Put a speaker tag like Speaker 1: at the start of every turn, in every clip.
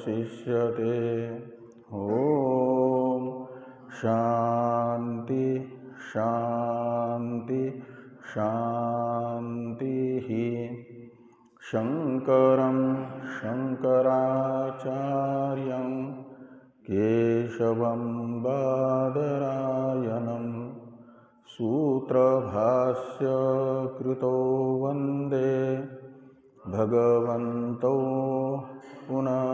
Speaker 1: वशिष्यते। ओम शांति शांति शांति। शंकरं शंकराचार्यं केशवं बादरायणं सूत्रभाष्य कृतो वंदे भगवन्तौ पुनः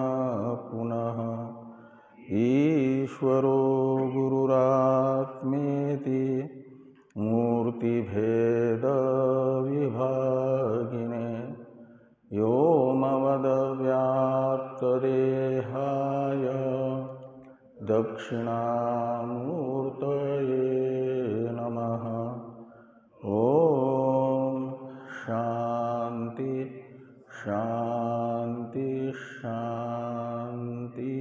Speaker 1: पुनः। ईश्वरो गुरुरात्मेति मूर्तिभेद विभागिने व्योमवद्व्याप्तदेहाय दक्षिणामूर्तये नमः। ओम शांति शांति शांति।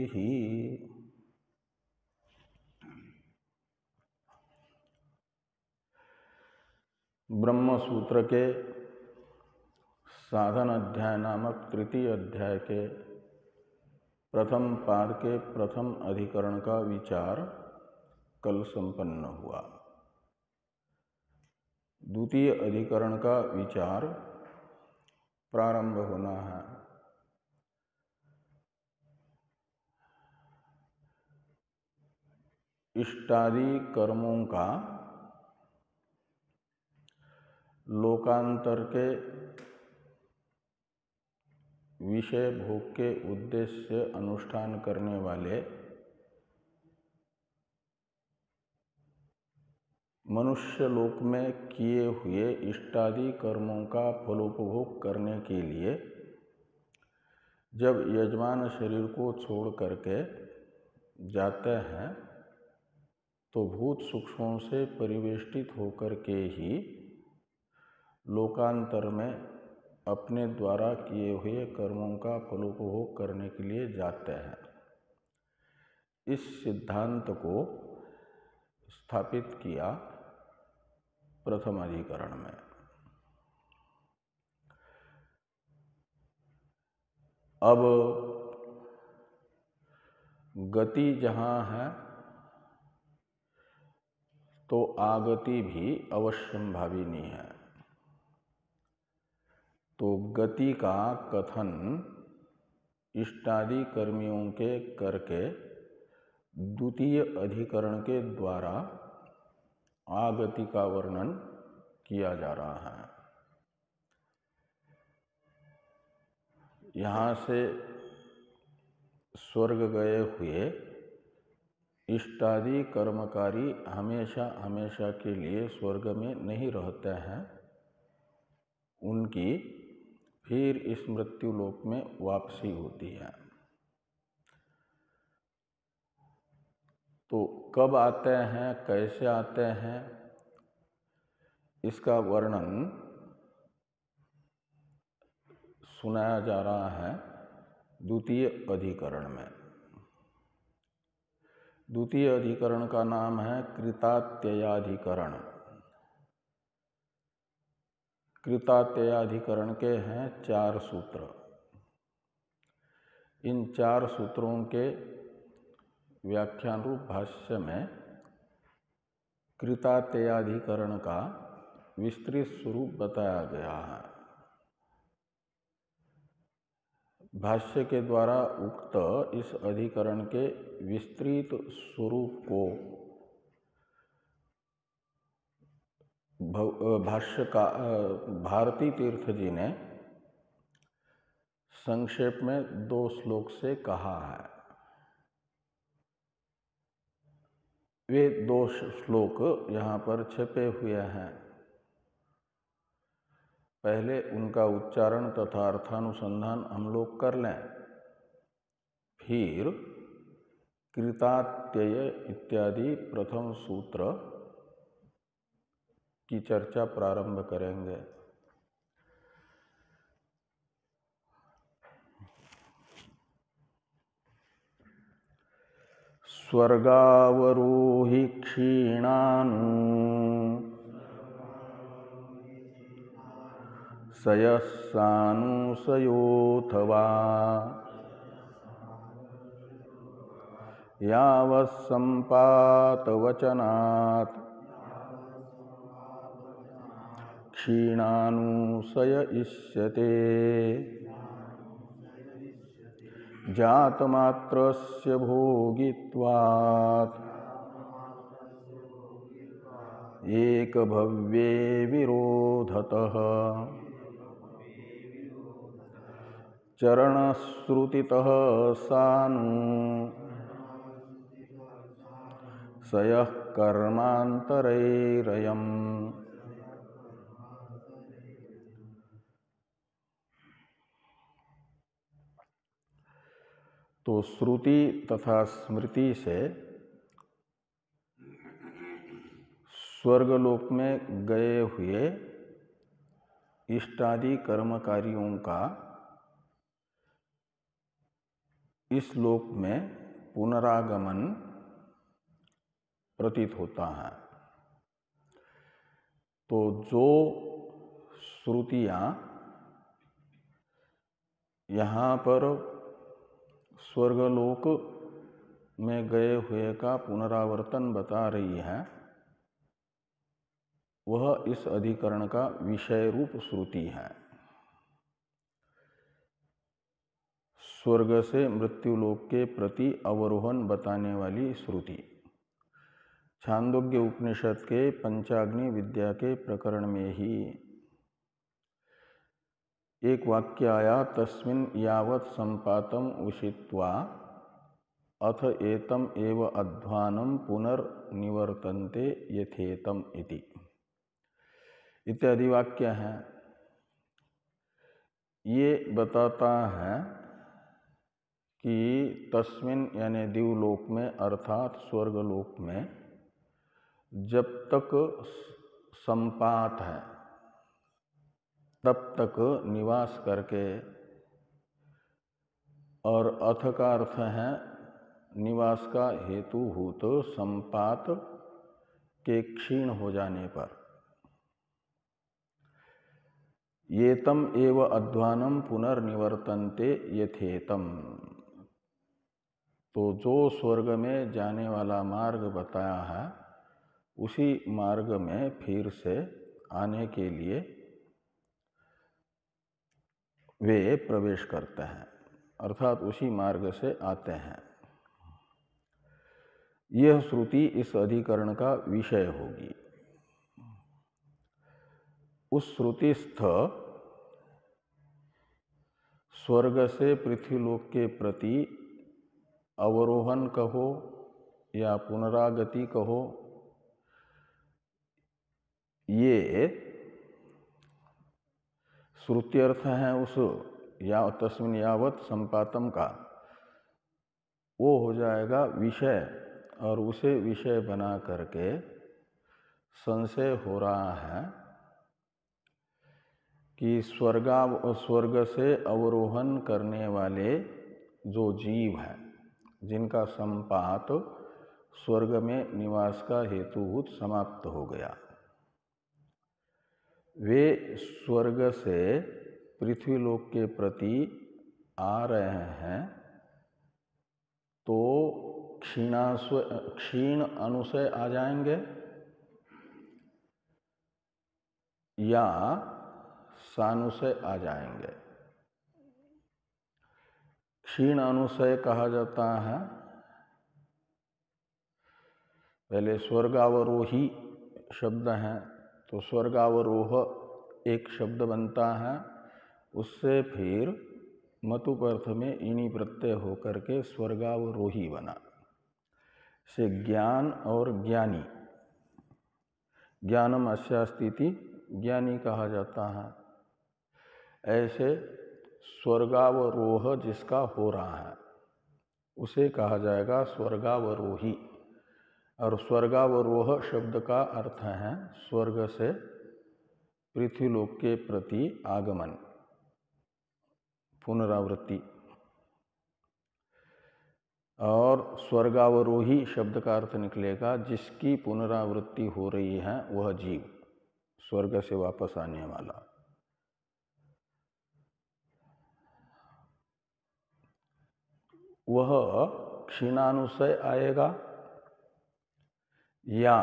Speaker 1: ब्रह्म सूत्र के साधन अध्याय नामक तृतीय अध्याय के प्रथम पाद के प्रथम अधिकरण का विचार कल संपन्न हुआ। द्वितीय अधिकरण का विचार प्रारंभ होना है। इष्टादि कर्मों का लोकांतर के विषय भोग के उद्देश्य से अनुष्ठान करने वाले मनुष्य लोक में किए हुए इष्टादि कर्मों का फलोपभोग करने के लिए जब यजमान शरीर को छोड़ करके जाते हैं तो भूत सूक्ष्मों से परिवेष्टित होकर के ही लोकांतर में अपने द्वारा किए हुए कर्मों का फलोपभोग करने के लिए जाते हैं। इस सिद्धांत को स्थापित किया प्रथम अधिकरण में। अब गति जहाँ है तो आगति भी अवश्यंभाविनी है। तो गति का कथन इष्टादि कर्मियों के करके द्वितीय अधिकरण के द्वारा आगति का वर्णन किया जा रहा है। यहाँ से स्वर्ग गए हुए इष्टादि कर्मकारी हमेशा हमेशा के लिए स्वर्ग में नहीं रहते हैं। उनकी फिर इस मृत्यु लोक में वापसी होती है। तो कब आते हैं, कैसे आते हैं, इसका वर्णन सुनाया जा रहा है द्वितीय अधिकरण में। द्वितीय अधिकरण का नाम है कृतात्ययाधिकरण। कृतात्ययाधिकरण के हैं 4 सूत्र। इन 4 सूत्रों के व्याख्यान रूप भाष्य में कृतात्ययाधिकरण का विस्तृत स्वरूप बताया गया है। भाष्य के द्वारा उक्त इस अधिकरण के विस्तृत स्वरूप को भाष्य का भारती तीर्थ जी ने संक्षेप में 2 श्लोक से कहा है। वे 2 श्लोक यहाँ पर छपे हुए हैं। पहले उनका उच्चारण तथा अर्थानुसंधान हम लोग कर लें, फिर कृतात्यय इत्यादि प्रथम सूत्र की चर्चा प्रारंभ करेंगे। स्वर्गावरोहि क्षीणानु सयस्सानुसयोऽथवा यावत् संपातवचनात् क्षीणानुशय इष्यते जातमात्रस्य भोगित्वात् एकभव्ये विरोधतः चरणश्रुतितः सानु सयः कर्मान्तरैरयम्। तो श्रुति तथा स्मृति से स्वर्गलोक में गए हुए इष्टादि कर्मकारियों का इस लोक में पुनरागमन प्रतीत होता है। तो जो श्रुतियां यहाँ पर स्वर्गलोक में गए हुए का पुनरावर्तन बता रही है, वह इस अधिकरण का विषय रूप श्रुति है। स्वर्ग से मृत्युलोक के प्रति अवरोहण बताने वाली श्रुति छांदोग्य उपनिषद के पंचाग्नि विद्या के प्रकरण में ही एक वाक्य आया, तस्मिन् यावत् संपातम उषित्वा अथ एतम एव अध्वानं पुनर्निवर्तन्ते यथेतम इति इत्यादि वाक्य है। ये बताता है कि तस्मिन् यानी दिवलोक में अर्थात स्वर्गलोक में जब तक संपात है तब तक निवास करके, और अथ का अर्थ है निवास का हेतुभूत संपात के क्षीण हो जाने पर, येतम एव अध्वानम पुनर्निवर्तन्ते यथेतम। तो जो स्वर्ग में जाने वाला मार्ग बताया है उसी मार्ग में फिर से आने के लिए वे प्रवेश करते हैं, अर्थात उसी मार्ग से आते हैं। यह श्रुति इस अधिकरण का विषय होगी। उस श्रुतिस्थ स्वर्ग से पृथ्वीलोक के प्रति अवरोहण कहो या पुनरागति कहो, ये श्रुति अर्थ है उस तस्मिन् यावत् संपातम का, वो हो जाएगा विषय, और उसे विषय बना करके संशय हो रहा है कि स्वर्ग से अवरोहण करने वाले जो जीव हैं, जिनका संपात स्वर्ग में निवास का हेतुभूत समाप्त हो गया, वे स्वर्ग से पृथ्वीलोक के प्रति आ रहे हैं तो क्षीण अनुशय आ जाएंगे या सानुशय आ जाएंगे। क्षीण अनुशय कहा जाता है, पहले स्वर्गावरोही शब्द है तो स्वर्गावरोह एक शब्द बनता है, उससे फिर मतुपर्थ में इनी प्रत्यय होकर के स्वर्गावरोही बना। से ज्ञान और ज्ञानी, ज्ञानम अस्यास्तीति ज्ञानी कहा जाता है। ऐसे स्वर्गावरोह जिसका हो रहा है उसे कहा जाएगा स्वर्गावरोही। और स्वर्गावरोह शब्द का अर्थ है स्वर्ग से पृथ्वीलोक के प्रति आगमन, पुनरावृत्ति। और स्वर्गावरोही शब्द का अर्थ निकलेगा जिसकी पुनरावृत्ति हो रही है वह जीव, स्वर्ग से वापस आने वाला। वह क्षीणानुशय आएगा या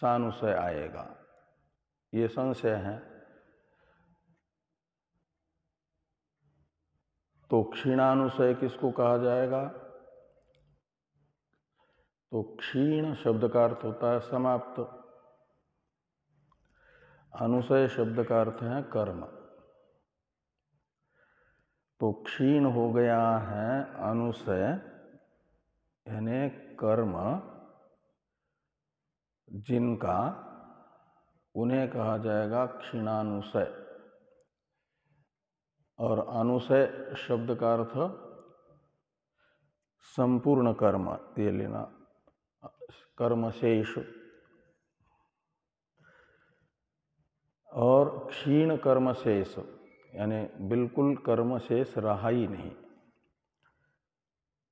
Speaker 1: सानुशय आएगा, ये संशय है। तो क्षीणानुशय किसको कहा जाएगा? तो क्षीण शब्द का अर्थ होता है समाप्त, अनुशय शब्द का अर्थ है कर्म। तो क्षीण हो गया है अनुशय, यानी कर्म जिनका, उन्हें कहा जाएगा क्षीणानुशय। और अनुशय शब्द का अर्थ संपूर्ण कर्म, ये लेना, कर्म शेष। और क्षीण कर्म शेष यानी बिल्कुल कर्म शेष रहा ही नहीं,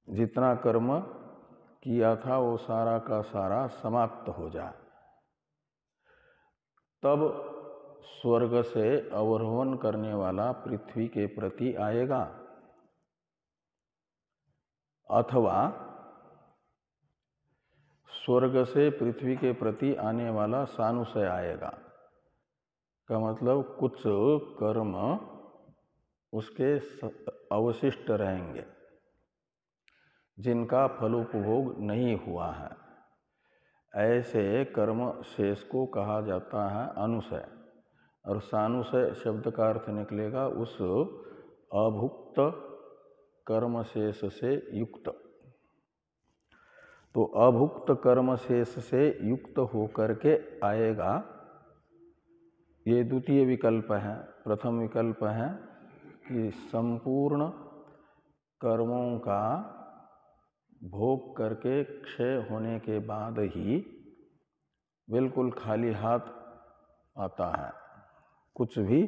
Speaker 1: जितना कर्म किया था वो सारा का सारा समाप्त हो जाए, तब स्वर्ग से अवरोहण करने वाला पृथ्वी के प्रति आएगा, अथवा स्वर्ग से पृथ्वी के प्रति आने वाला सानुशय आएगा। का मतलब कुछ कर्म उसके अवशिष्ट रहेंगे जिनका फलोपभोग नहीं हुआ है, ऐसे कर्म शेष को कहा जाता है अनुशय। और सानुशय शब्द का अर्थ निकलेगा उस अभुक्त कर्म शेष से युक्त। तो अभुक्त कर्म शेष से युक्त होकर के आएगा, ये द्वितीय विकल्प है। प्रथम विकल्प है कि संपूर्ण कर्मों का भोग करके क्षय होने के बाद ही बिल्कुल खाली हाथ आता है, कुछ भी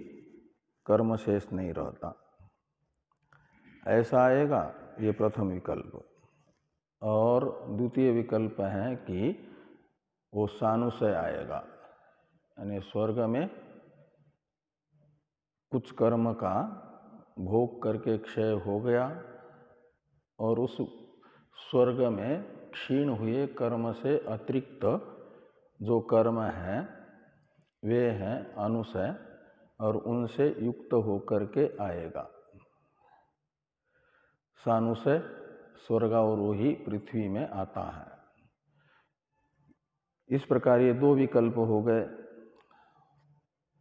Speaker 1: कर्म शेष नहीं रहता, ऐसा आएगा, ये प्रथम विकल्प। और द्वितीय विकल्प है कि वो सानुशय आएगा, यानी स्वर्ग में कुछ कर्म का भोग करके क्षय हो गया और उस स्वर्ग में क्षीण हुए कर्म से अतिरिक्त जो कर्म हैं वे हैं अनुशय, और उनसे युक्त होकर के आएगा। सानुशय स्वर्गावरोही पृथ्वी में आता है। इस प्रकार ये दो विकल्प हो गए।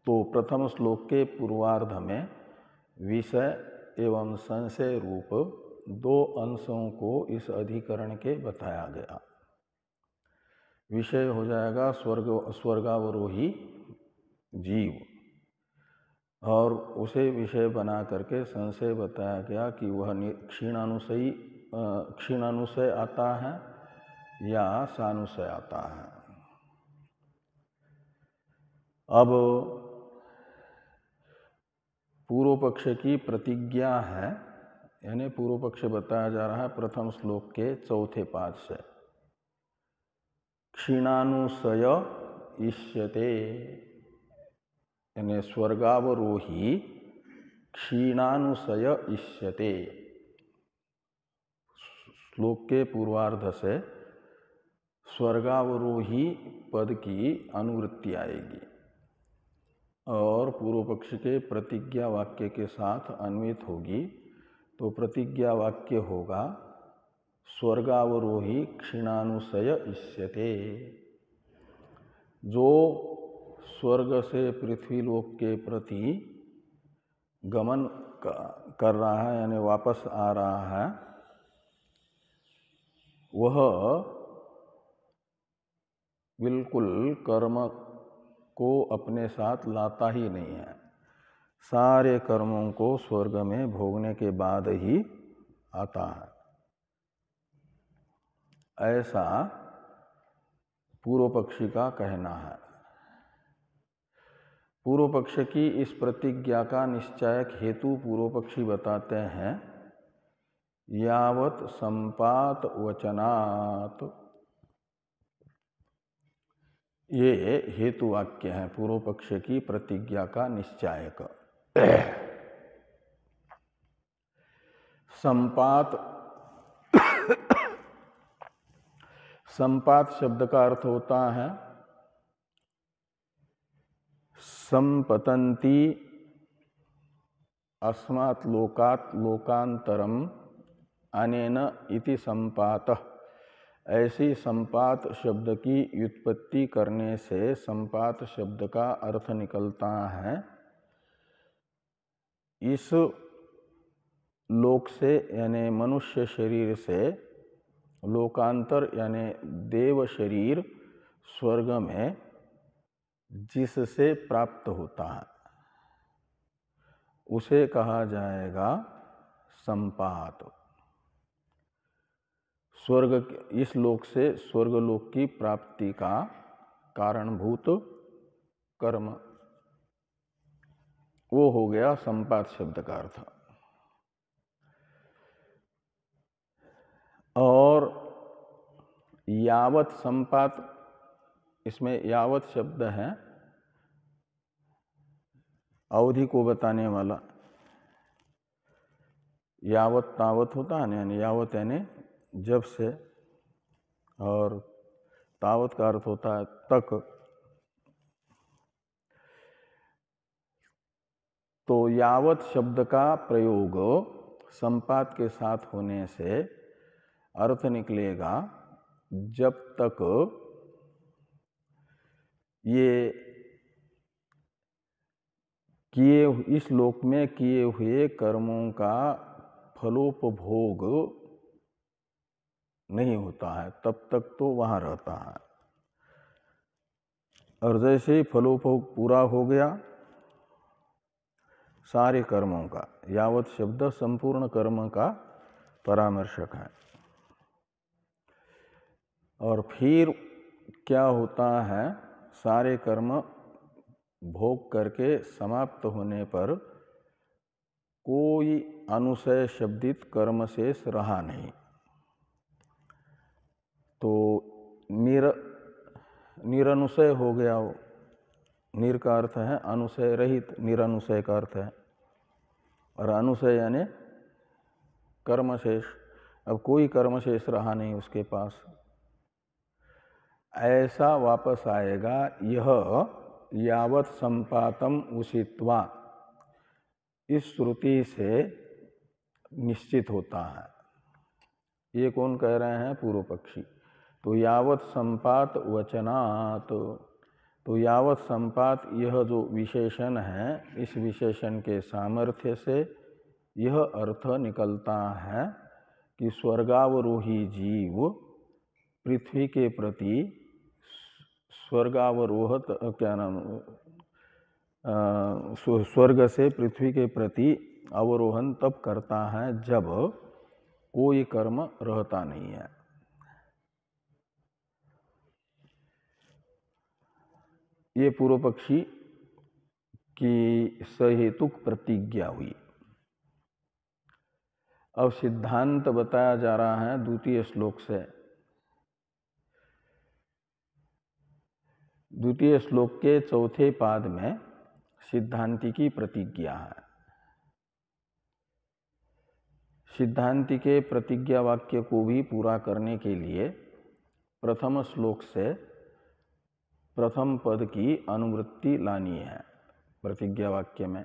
Speaker 1: तो प्रथम श्लोक के पूर्वार्ध में विषय एवं संशय रूप दो अंशों को इस अधिकरण के बताया गया। विषय हो जाएगा स्वर्गावरोही जीव, और उसे विषय बना करके संशय बताया गया कि वह क्षीणानुशय आता है या सानुशय आता है। अब पूर्व पक्ष की प्रतिज्ञा है, यानी पूर्व पक्ष बताया जा रहा है प्रथम श्लोक के चौथे पाद से। क्षीणानुशय इष्यते, यानी स्वर्गावरोही क्षीणानुशय इष्यते। श्लोक के पूर्वार्ध से स्वर्गावरोही पद की अनुवृत्ति आएगी और पूर्व पक्ष के प्रतिज्ञा वाक्य के साथ अन्वित होगी। तो प्रतिज्ञा वाक्य होगा स्वर्गावरोही क्षीणानुशय इष्यते। जो स्वर्ग से पृथ्वीलोक के प्रति गमन कर रहा है, यानी वापस आ रहा है, वह बिल्कुल कर्म को अपने साथ लाता ही नहीं है। सारे कर्मों को स्वर्ग में भोगने के बाद ही आता है, ऐसा पूर्व पक्षी का कहना है। पूर्व पक्ष की इस प्रतिज्ञा का निश्चायक हेतु पूर्व पक्षी बताते हैं यावत संपात वचनात्। ये हेतु वाक्य है पूर्व पक्ष की प्रतिज्ञा का निश्चायक। संपात संपात शब्द का अर्थ होता है संपतंती अस्मात् लोकात् लोकांतरम अनेन इति संपातः। ऐसी संपात शब्द की व्युत्पत्ति करने से संपात शब्द का अर्थ निकलता है इस लोक से यानी मनुष्य शरीर से लोकांतर यानी देव शरीर स्वर्ग में जिससे प्राप्त होता है उसे कहा जाएगा संपात। स्वर्ग इस लोक से स्वर्गलोक की प्राप्ति का कारणभूत कर्म, वो हो गया संपात शब्द का अर्थ। और यावत संपात, इसमें यावत शब्द है अवधि को बताने वाला। यावत तावत होता है यानी यावत यानी जब से, और तावत का अर्थ होता है तक। तो यावत शब्द का प्रयोग संपात के साथ होने से अर्थ निकलेगा जब तक ये इस लोक में किए हुए कर्मों का फलोपभोग नहीं होता है तब तक तो वहां रहता है। और जैसे ही फलोपभोग पूरा हो गया सारे कर्मों का, यावत शब्द संपूर्ण कर्म का परामर्शक है। और फिर क्या होता है, सारे कर्म भोग करके समाप्त होने पर कोई अनुशय शब्दित कर्म शेष रहा नहीं। तो निरनुशय हो गया वो। निर का अर्थ है अनुशय रहित, निरनुशय का अर्थ है। और अनुशय यानी कर्मशेष। अब कोई कर्मशेष रहा नहीं उसके पास। ऐसा वापस आएगा यह यावत संपातम उषित्वा, इस श्रुति से निश्चित होता है। ये कौन कह रहे हैं? पूर्व पक्षी। तो यावत संपात वचनात्, तो यावत संपात यह जो विशेषण है, इस विशेषण के सामर्थ्य से यह अर्थ निकलता है कि स्वर्गावरोही जीव पृथ्वी के प्रति स्वर्गावरोहत क्या नाम स्वर्ग से पृथ्वी के प्रति अवरोहण तब करता है जब कोई कर्म रहता नहीं है। ये पूर्व पक्षी की सहेतुक प्रतिज्ञा हुई। अब सिद्धांत बताया जा रहा है द्वितीय श्लोक से। द्वितीय श्लोक के चौथे पाद में सिद्धांति की प्रतिज्ञा है। सिद्धांति के प्रतिज्ञा वाक्य को भी पूरा करने के लिए प्रथम श्लोक से प्रथम पद की अनुवृत्ति लानी है प्रतिज्ञा वाक्य में।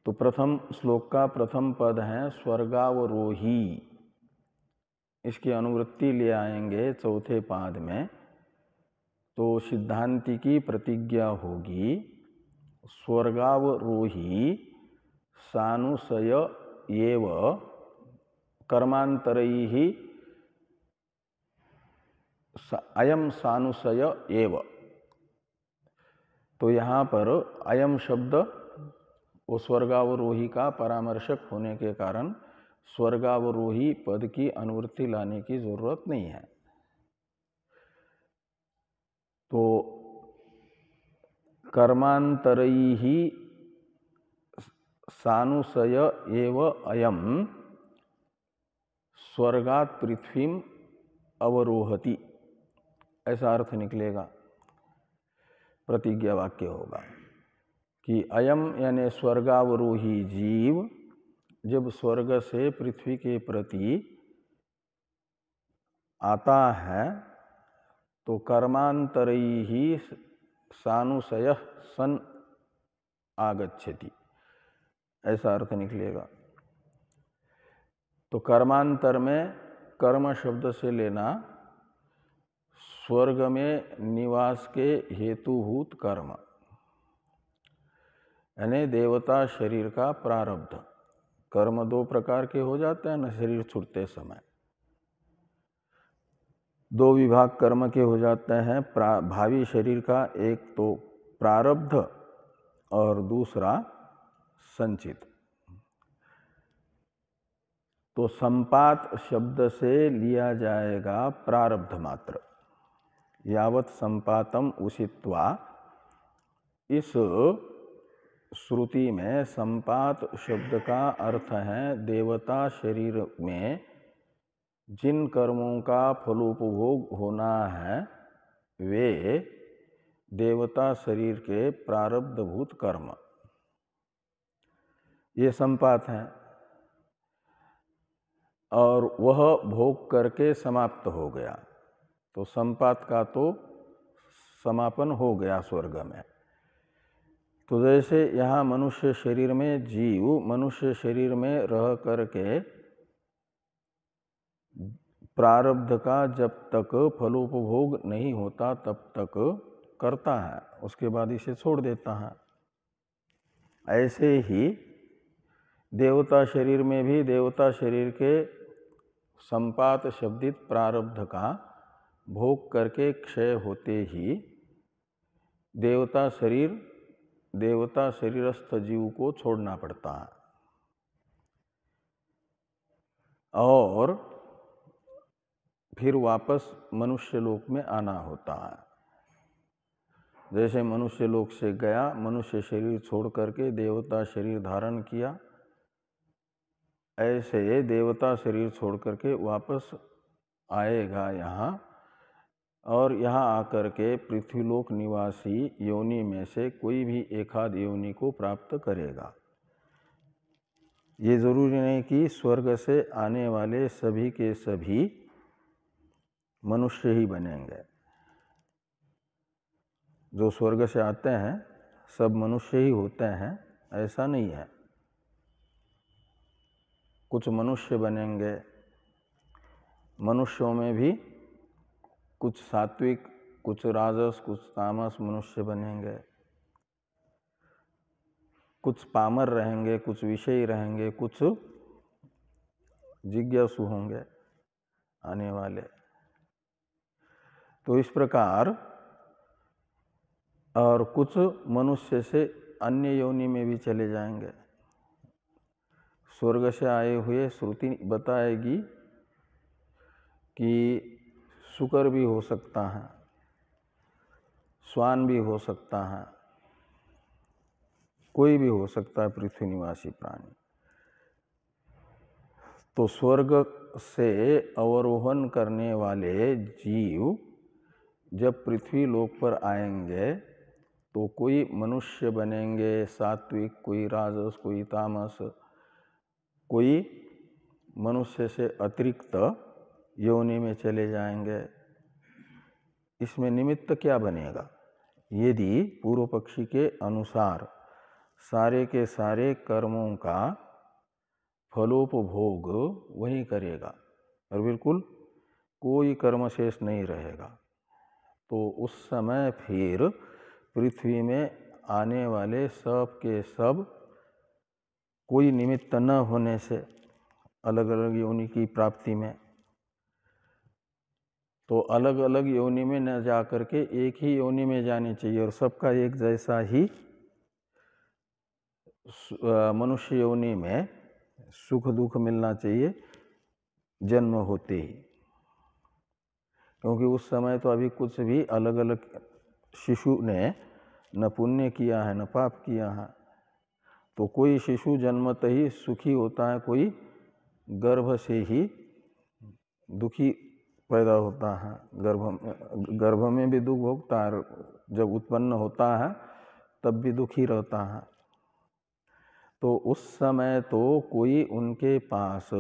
Speaker 1: तो प्रथम श्लोक का प्रथम पद है स्वर्गावरोही, इसकी अनुवृत्ति ले आएंगे चौथे पाद में। तो सिद्धांति की प्रतिज्ञा होगी स्वर्गावरोही सानुशय एव कर्मांतरैः अयम सानुशय एव। तो यहाँ पर अयम शब्द वो स्वर्गावरोही का परामर्शक होने के कारण स्वर्गावरोही पद की अनुवृत्ति लाने की जरूरत नहीं है। तो कर्मांतरैः सानुशय एव अयम स्वर्गात् पृथ्वीम अवरोहति, ऐसा अर्थ निकलेगा। प्रतिज्ञा वाक्य होगा कि अयम यानी स्वर्गावरोही जीव जब स्वर्ग से पृथ्वी के प्रति आता है तो कर्मांतरैः सानुशयः सन आगच्छति, ऐसा अर्थ निकलेगा। तो कर्मांतर में कर्म शब्द से लेना स्वर्ग में निवास के हेतुभूत कर्म, यानी देवता शरीर का प्रारब्ध। कर्म दो प्रकार के हो जाते हैं न शरीर छूटते समय। दो विभाग कर्म के हो जाते हैं भावी शरीर का, एक तो प्रारब्ध और दूसरा संचित। तो संपात शब्द से लिया जाएगा प्रारब्ध मात्र। यावत संपातम उषित्वा, इस श्रुति में संपात शब्द का अर्थ है देवता शरीर में जिन कर्मों का फलोपभोग होना है वे देवता शरीर के प्रारब्धभूत कर्म, ये संपात हैं। और वह भोग करके समाप्त हो गया, तो संपात का तो समापन हो गया स्वर्ग में। तो जैसे यहाँ मनुष्य शरीर में जीव मनुष्य शरीर में रह करके प्रारब्ध का जब तक फलोपभोग नहीं होता तब तक करता है, उसके बाद इसे छोड़ देता है। ऐसे ही देवता शरीर में भी देवता शरीर के संपात शब्दित प्रारब्ध का भोग करके क्षय होते ही देवता शरीरस्थ जीव को छोड़ना पड़ता है और फिर वापस मनुष्य लोक में आना होता है। जैसे मनुष्य लोक से गया, मनुष्य शरीर छोड़ करके देवता शरीर धारण किया, ऐसे देवता शरीर छोड़ करके वापस आएगा यहाँ, और यहाँ आकर के पृथ्वीलोक निवासी योनि में से कोई भी एकाध योनि को प्राप्त करेगा। ये जरूरी नहीं कि स्वर्ग से आने वाले सभी के सभी मनुष्य ही बनेंगे। जो स्वर्ग से आते हैं सब मनुष्य ही होते हैं, ऐसा नहीं है। कुछ मनुष्य बनेंगे, मनुष्यों में भी कुछ सात्विक, कुछ राजस, कुछ तामस मनुष्य बनेंगे, कुछ पामर रहेंगे, कुछ विषयी रहेंगे, कुछ जिज्ञासु होंगे आने वाले। तो इस प्रकार और कुछ मनुष्य से अन्य योनि में भी चले जाएंगे। स्वर्ग से आए हुए श्रुति बताएगी कि शुकर भी हो सकता है, श्वान भी हो सकता है, कोई भी हो सकता है पृथ्वी निवासी प्राणी। तो स्वर्ग से अवरोहण करने वाले जीव जब पृथ्वी लोक पर आएंगे तो कोई मनुष्य बनेंगे सात्विक, कोई राजस, कोई तामस, कोई मनुष्य से अतिरिक्त योनि में चले जाएंगे। इसमें निमित्त क्या बनेगा? यदि पूर्व पक्षी के अनुसार सारे के सारे कर्मों का फलोपभोग वही करेगा और बिल्कुल कोई कर्म शेष नहीं रहेगा, तो उस समय फिर पृथ्वी में आने वाले सब के सब कोई निमित्त न होने से अलग अलग योनि की प्राप्ति में, तो अलग अलग योनि में न जा करके एक ही योनि में जानी चाहिए और सबका एक जैसा ही मनुष्य योनि में सुख दुख मिलना चाहिए जन्म होते ही। क्योंकि उस समय तो अभी कुछ भी अलग अलग शिशु ने न पुण्य किया है न पाप किया है, तो कोई शिशु जन्मत ही सुखी होता है, कोई गर्भ से ही दुखी पैदा होता है, गर्भ में भी दुख भोगता है, जब उत्पन्न होता है तब भी दुखी रहता है। तो उस समय तो कोई उनके पास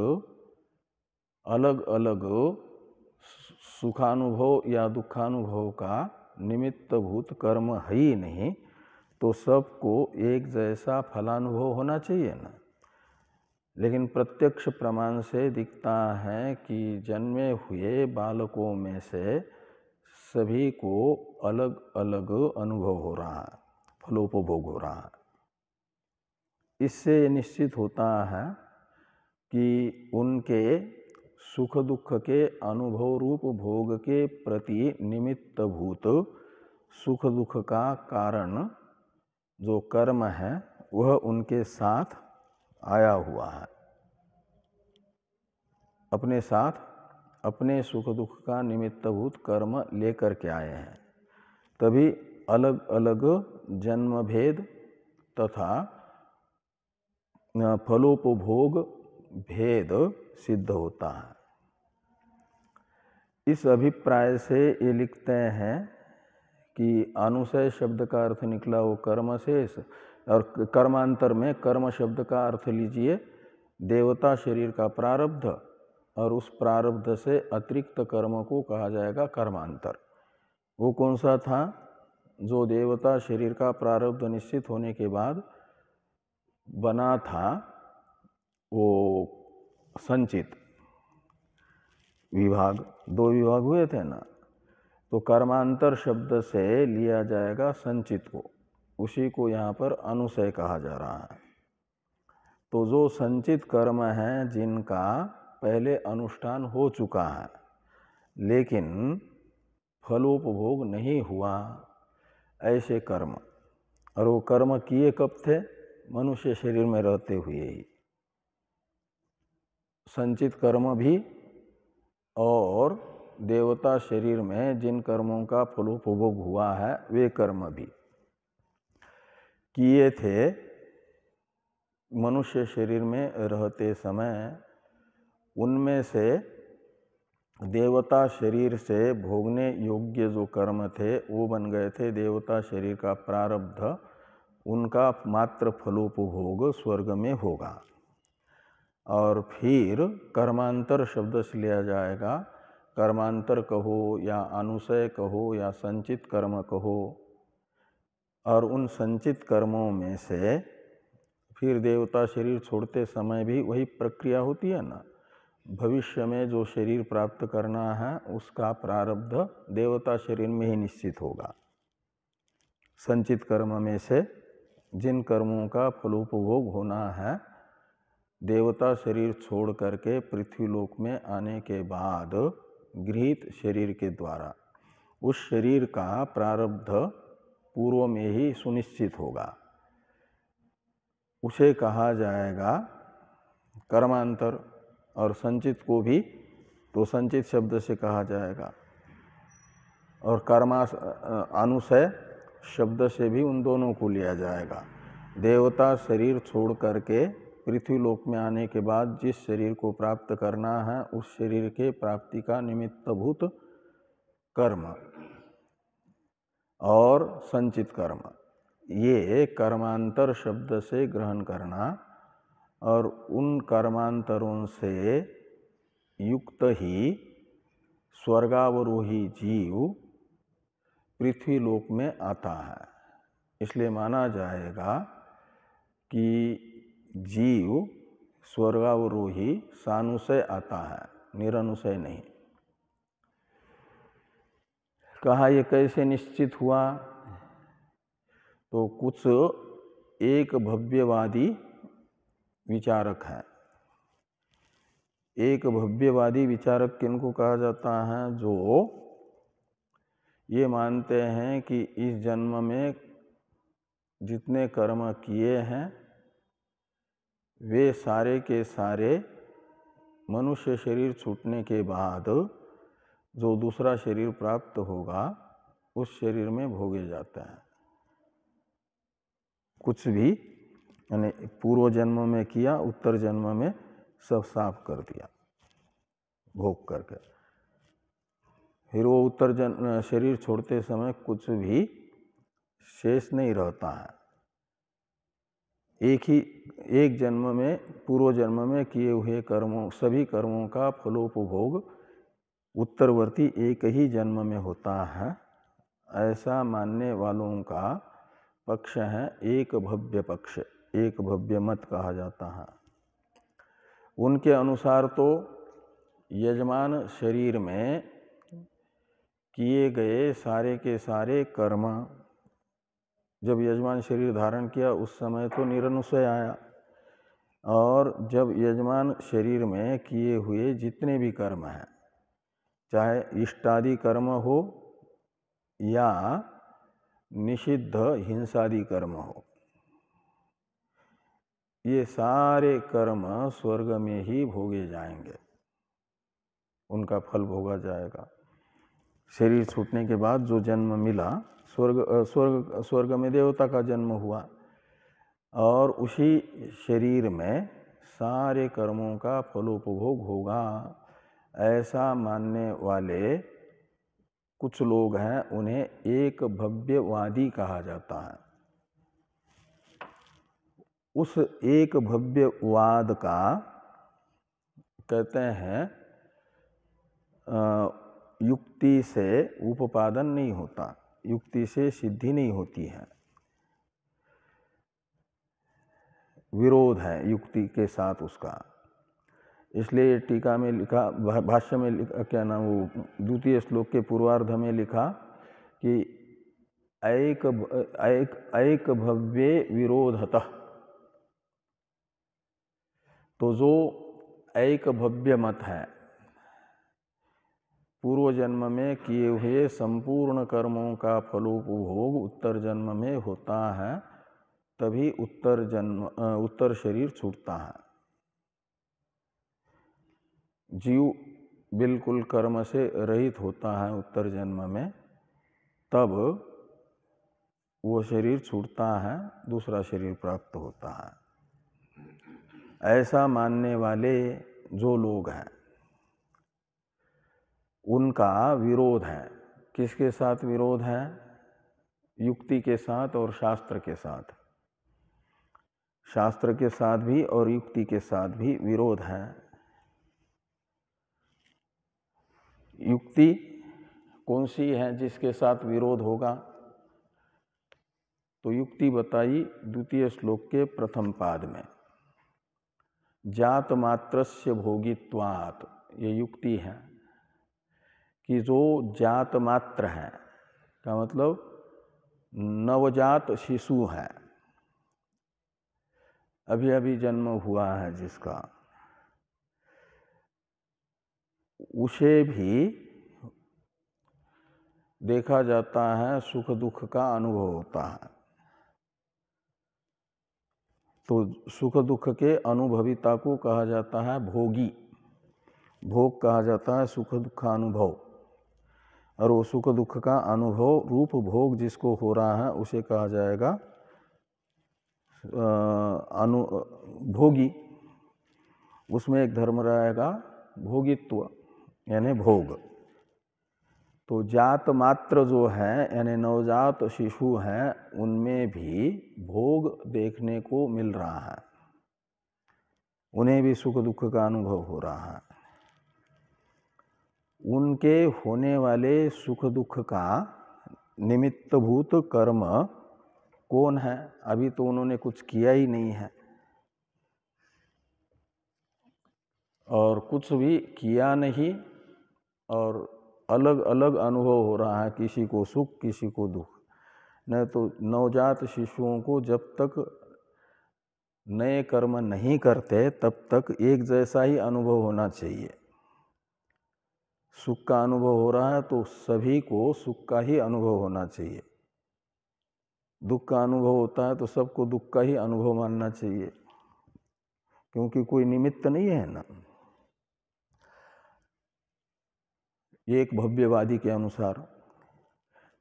Speaker 1: अलग अलग सुखानुभव या दुखानुभव का निमित्तभूत कर्म है ही नहीं, तो सबको एक जैसा फलानुभव होना चाहिए ना। लेकिन प्रत्यक्ष प्रमाण से दिखता है कि जन्मे हुए बालकों में से सभी को अलग अलग अनुभव हो रहा है, फलोपभोग हो रहा है। इससे निश्चित होता है कि उनके सुख दुख के अनुभव रूप भोग के प्रति निमित्तभूत सुख दुख का कारण जो कर्म है वह उनके साथ आया हुआ है, अपने साथ अपने सुख दुख का निमित्तभूत कर्म लेकर के आए हैं। तभी अलग अलग जन्म भेद तथा फलोपभोग भेद सिद्ध होता है। इस अभिप्राय से ये लिखते हैं कि अनुशय शब्द का अर्थ निकला वो कर्म शेष, और कर्मांतर में कर्म शब्द का अर्थ लीजिए देवता शरीर का प्रारब्ध, और उस प्रारब्ध से अतिरिक्त कर्म को कहा जाएगा कर्मांतर। वो कौन सा था? जो देवता शरीर का प्रारब्ध निश्चित होने के बाद बना था वो संचित विभाग, 2 विभाग हुए थे ना, तो कर्मांतर शब्द से लिया जाएगा संचित को, उसी को यहाँ पर अनुशय कहा जा रहा है। तो जो संचित कर्म है जिनका पहले अनुष्ठान हो चुका है लेकिन फलोपभोग नहीं हुआ, ऐसे कर्म, और वो कर्म किए कब थे? मनुष्य शरीर में रहते हुए ही। संचित कर्म भी और देवता शरीर में जिन कर्मों का फलोपभोग हुआ है वे कर्म भी किए थे मनुष्य शरीर में रहते समय। उनमें से देवता शरीर से भोगने योग्य जो कर्म थे वो बन गए थे देवता शरीर का प्रारब्ध, उनका मात्र फलोपभोग स्वर्ग में होगा। और फिर कर्मांतर शब्द से लिया जाएगा, कर्मांतर कहो या अनुशय कहो या संचित कर्म कहो, और उन संचित कर्मों में से फिर देवता शरीर छोड़ते समय भी वही प्रक्रिया होती है ना। भविष्य में जो शरीर प्राप्त करना है उसका प्रारब्ध देवता शरीर में ही निश्चित होगा। संचित कर्म में से जिन कर्मों का फलोपभोग होना है देवता शरीर छोड़ करके पृथ्वीलोक में आने के बाद गृहीत शरीर के द्वारा उस शरीर का प्रारब्ध पूर्व में ही सुनिश्चित होगा, उसे कहा जाएगा कर्मांतर। और संचित को भी तो संचित शब्द से कहा जाएगा, और कर्मा अनुशय शब्द से भी उन दोनों को लिया जाएगा। देवता शरीर छोड़ करके पृथ्वीलोक में आने के बाद जिस शरीर को प्राप्त करना है उस शरीर के प्राप्ति का निमित्तभूत कर्म और संचित कर्म, ये कर्मांतर शब्द से ग्रहण करना, और उन कर्मांतरों से युक्त ही स्वर्गावरोही जीव पृथ्वीलोक में आता है। इसलिए माना जाएगा कि जीव स्वर्गावरोही सानुशय आता है, निरनुशय नहीं। कहा ये कैसे निश्चित हुआ? तो कुछ एक भव्यवादी विचारक हैं। एक भव्यवादी विचारक किनको कहा जाता है? जो ये मानते हैं कि इस जन्म में जितने कर्म किए हैं वे सारे के सारे मनुष्य शरीर छूटने के बाद जो दूसरा शरीर प्राप्त होगा उस शरीर में भोगे जाते हैं। कुछ भी यानी पूर्व जन्म में किया उत्तर जन्म में सब साफ कर दिया भोग करके, फिर वो उत्तर जन्म शरीर छोड़ते समय कुछ भी शेष नहीं रहता है। एक जन्म में पूर्व जन्म में किए हुए कर्मों सभी कर्मों का फलोपभोग उत्तरवर्ती एक ही जन्म में होता है, ऐसा मानने वालों का पक्ष है एक भव्य पक्ष, एक भव्य मत कहा जाता है। उनके अनुसार तो यजमान शरीर में किए गए सारे के सारे कर्म, जब यजमान शरीर धारण किया उस समय तो निरनुसय आया, और जब यजमान शरीर में किए हुए जितने भी कर्म हैं, चाहे इष्टादि कर्म हो या निषिद्ध हिंसादि कर्म हो, ये सारे कर्म स्वर्ग में ही भोगे जाएंगे, उनका फल भोगा जाएगा। शरीर छूटने के बाद जो जन्म मिला, स्वर्ग में देवता का जन्म हुआ, और उसी शरीर में सारे कर्मों का फलोपभोग होगा, ऐसा मानने वाले कुछ लोग हैं, उन्हें एक भव्यवादी कहा जाता है। उस एक भव्यवाद का कहते हैं युक्ति से उपादन नहीं होता, युक्ति से सिद्धि नहीं होती है, विरोध है युक्ति के साथ उसका। इसलिए टीका में लिखा, भाष्य में लिखा, क्या नाम, वो द्वितीय श्लोक के पूर्वार्ध में लिखा कि ऐक भव्ये विरोधतः। तो जो ऐक भव्य मत है, पूर्व जन्म में किए हुए संपूर्ण कर्मों का फलोपभोग उत्तर जन्म में होता है, तभी उत्तर शरीर छूटता है। जीव बिल्कुल कर्म से रहित होता है उत्तर जन्म में, तब वो शरीर छूटता है, दूसरा शरीर प्राप्त होता है। ऐसा मानने वाले जो लोग हैं, उनका विरोध है। किसके साथ विरोध है? युक्ति के साथ और शास्त्र के साथ। शास्त्र के साथ भी और युक्ति के साथ भी विरोध है। युक्ति कौन सी है जिसके साथ विरोध होगा? तो युक्ति बताई द्वितीय श्लोक के प्रथम पाद में, जात मात्रस्य भोगित्वात्। ये युक्ति है कि जो जात मात्र है, का मतलब नवजात शिशु है, अभी अभी जन्म हुआ है जिसका, उसे भी देखा जाता है सुख दुख का अनुभव होता है। तो सुख दुख के अनुभविता को कहा जाता है भोगी। भोग कहा जाता है सुख दुख का अनुभव, और वो सुख दुख का अनुभव रूप भोग जिसको हो रहा है उसे कहा जाएगा भोगी। उसमें एक धर्म रहेगा भोगित्व, यानी भोग। तो जात मात्र जो है, यानी नवजात शिशु हैं, उनमें भी भोग देखने को मिल रहा है, उन्हें भी सुख दुख का अनुभव हो रहा है। उनके होने वाले सुख दुख का निमित्तभूत कर्म कौन है? अभी तो उन्होंने कुछ किया ही नहीं है, और कुछ भी किया नहीं, और अलग अलग अनुभव हो रहा है, किसी को सुख किसी को दुख। नहीं तो नवजात शिशुओं को जब तक नए कर्म नहीं करते तब तक एक जैसा ही अनुभव होना चाहिए। सुख का अनुभव हो रहा है तो सभी को सुख का ही अनुभव होना चाहिए। दुख का अनुभव होता है तो सबको दुख का ही अनुभव मानना चाहिए, क्योंकि कोई निमित्त नहीं है ना। एक भव्यवादी के अनुसार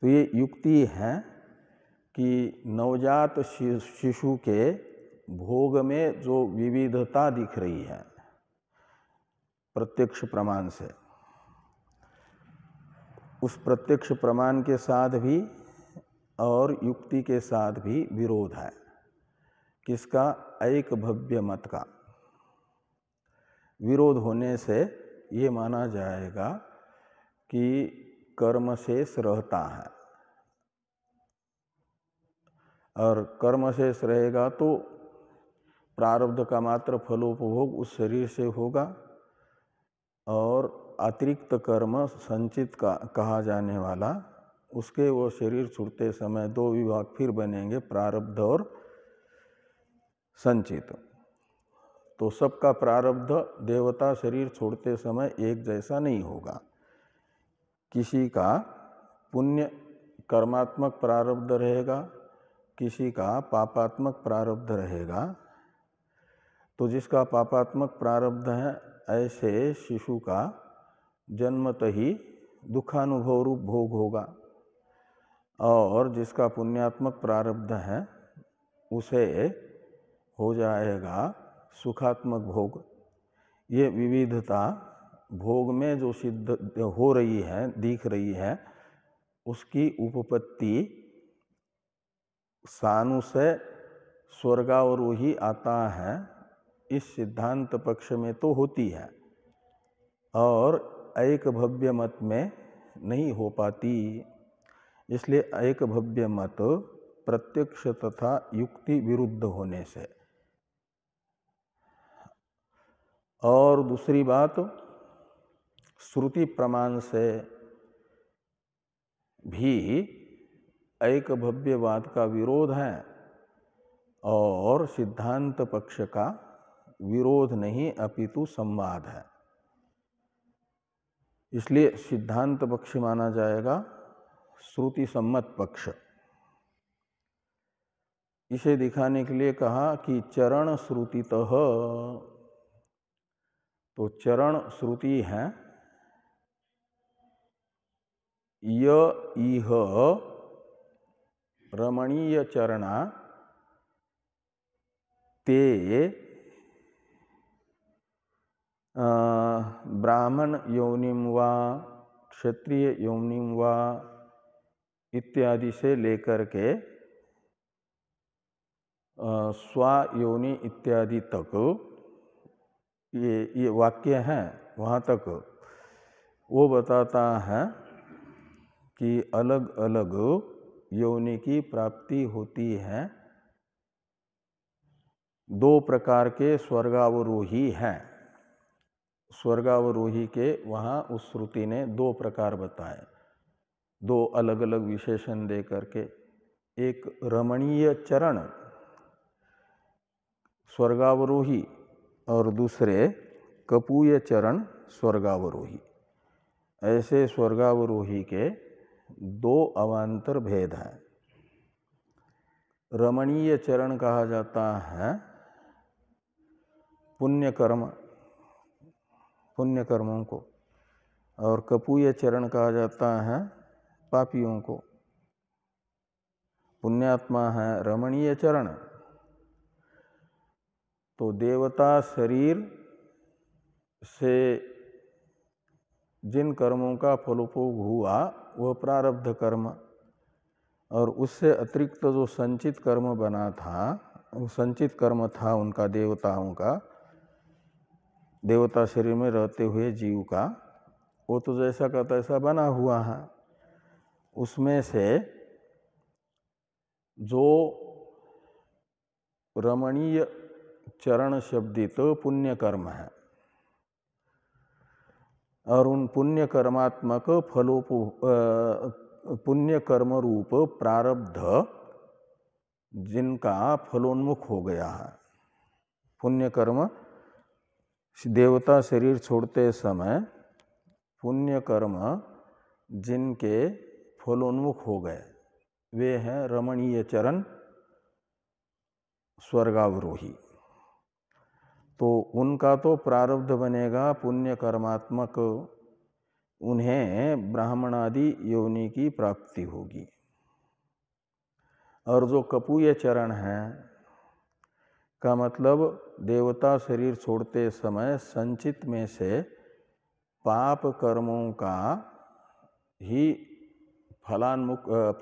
Speaker 1: तो ये युक्ति है कि नवजात शिशु के भोग में जो विविधता दिख रही है प्रत्यक्ष प्रमाण से, उस प्रत्यक्ष प्रमाण के साथ भी और युक्ति के साथ भी विरोध है। किसका? एक भव्य मत का। विरोध होने से ये माना जाएगा कि कर्म शेष रहता है, और कर्म शेष रहेगा तो प्रारब्ध का मात्र फलोपभोग उस शरीर से होगा, और अतिरिक्त कर्म संचित का कहा जाने वाला उसके वो शरीर छूटते समय दो विभाग फिर बनेंगे, प्रारब्ध और संचित। तो सबका प्रारब्ध देवता शरीर छोड़ते समय एक जैसा नहीं होगा। किसी का पुण्य कर्मात्मक प्रारब्ध रहेगा, किसी का पापात्मक प्रारब्ध रहेगा। तो जिसका पापात्मक प्रारब्ध है ऐसे शिशु का जन्मत ही दुखानुभव रूप भोग होगा, और जिसका पुण्यात्मक प्रारब्ध है उसे हो जाएगा सुखात्मक भोग। ये विविधता भोग में जो सिद्ध हो रही है, दिख रही है, उसकी उपपत्ति सानु से स्वर्गावरोही आता है, इस सिद्धांत पक्ष में तो होती है, और एक भव्य मत में नहीं हो पाती। इसलिए एक भव्य मत प्रत्यक्ष तथा युक्ति विरुद्ध होने से। और दूसरी बात, श्रुति प्रमाण से भी एक भव्यवाद का विरोध है, और सिद्धांत पक्ष का विरोध नहीं अपितु संवाद है। इसलिए सिद्धांत पक्ष माना जाएगा श्रुति सम्मत पक्ष। इसे दिखाने के लिए कहा कि चरण श्रुतितः, तो चरण श्रुति है य इह रमणीय चरणा ते ब्राह्मण योनिम वा क्षत्रिय योनिम वा इत्यादि से लेकर के स्वा योनि इत्यादि तक ये वाक्य हैं, वहाँ तक वो बताता है कि अलग अलग योनि की प्राप्ति होती है। दो प्रकार के स्वर्गावरोही हैं। स्वर्गावरोही के वहाँ उस श्रुति ने दो प्रकार बताए, दो अलग अलग विशेषण दे करके। एक रमणीय चरण स्वर्गावरोही, और दूसरे कपूय चरण स्वर्गावरोही। ऐसे स्वर्गावरोही के दो अवान्तर भेद हैं। रमणीय चरण कहा जाता है पुण्य कर्मों को, और कपूय चरण कहा जाता है पापियों को। पुण्यात्मा है रमणीय चरण। तो देवता शरीर से जिन कर्मों का फलोपभोग हुआ वह प्रारब्ध कर्म, और उससे अतिरिक्त जो संचित कर्म बना था, वो संचित कर्म था उनका, देवताओं का, देवता शरीर में रहते हुए जीव का, वो तो जैसा का तैसा बना हुआ है। उसमें से जो रमणीय चरण शब्दित पुण्य कर्म है, और उन पुण्य कर्मात्मक पुण्य कर्म रूप प्रारब्ध जिनका फलोन्मुख हो गया है, पुण्य कर्म देवता शरीर छोड़ते समय पुण्य कर्म जिनके फलोन्मुख हो गए, वे हैं रमणीय चरण स्वर्गावरोही। तो उनका तो प्रारब्ध बनेगा पुण्य कर्मात्मक, उन्हें ब्राह्मणादि योनि की प्राप्ति होगी। और जो कपूय चरण है का मतलब देवता शरीर छोड़ते समय संचित में से पाप कर्मों का ही